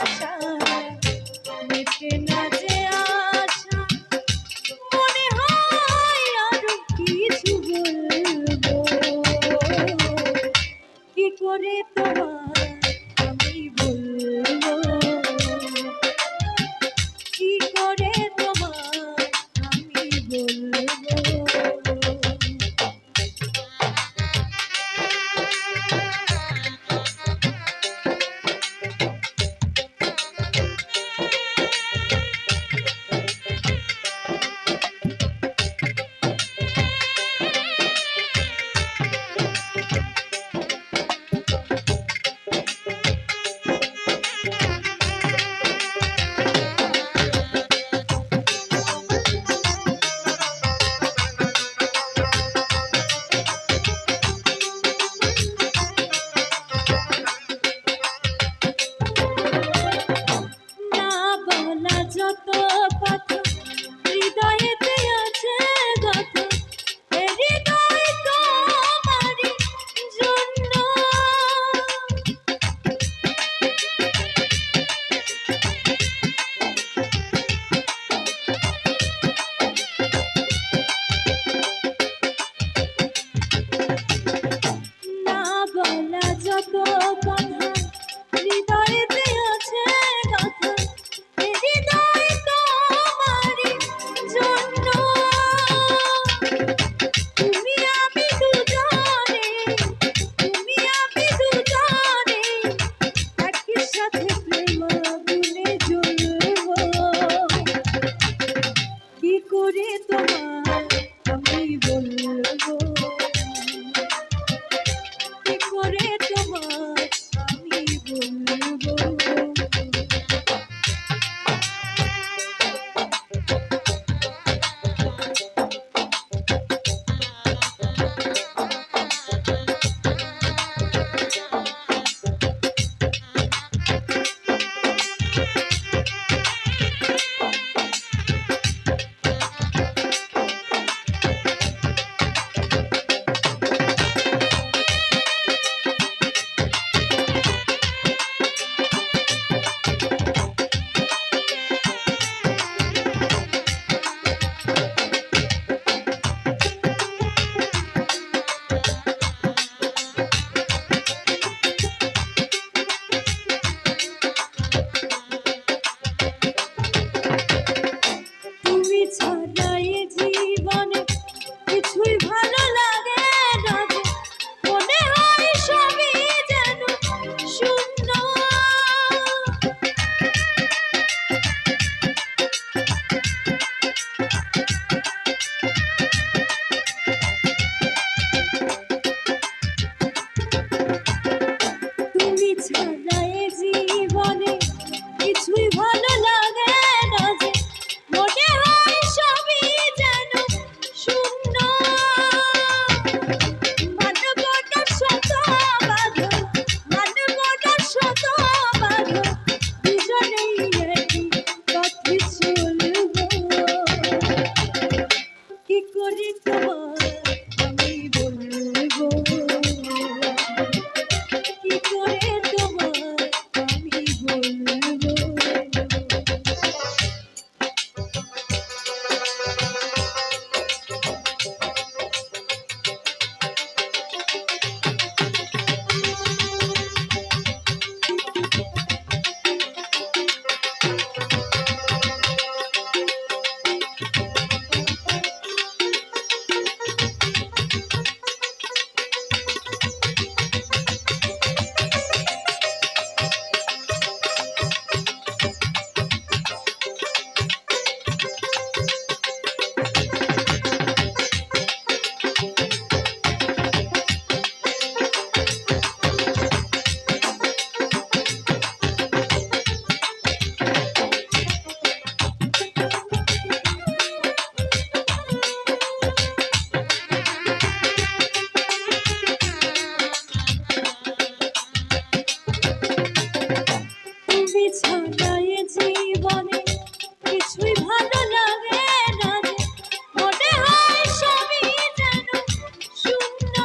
আশা মেটে না যে আশা মনে হয় আরো কিছু বলবো কি করে তোমায় আমি বলবো কি করে তোমায় আমি বলবো যত কথা হৃদয়েতে আছে গাথা হৃদয় তোমারই জন্য না বলা যত কথা হৃদয়েতে আছে গাথা হৃদয় তোমারই জন্য তুমি আমি দুজনে একই সাথে প্রেম আগুনে জ্বলবো কি করে তোমায় আমি বলবো কি করে তোমায় আমি বলবো তুমি ছাড়া এ জীবনে কিছুই ভালো লাগে না যে মনে হয় সবই যেন শূন্য তুমি ছাড়া এ জীবনে কিছুই ভালো লাগে না যে মনে হয় সবই যেন শূন্য মানবতার শত বাঁধন দুজনেই একই পথে চলবো কি করে তোমায় আমি বলবো কি করে তোমায় আমি বলবো ছাড়া এ জীবনে কিছুই ভালো লাগে না যে মনে হয় সবই যেন শূন্য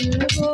ভুলবো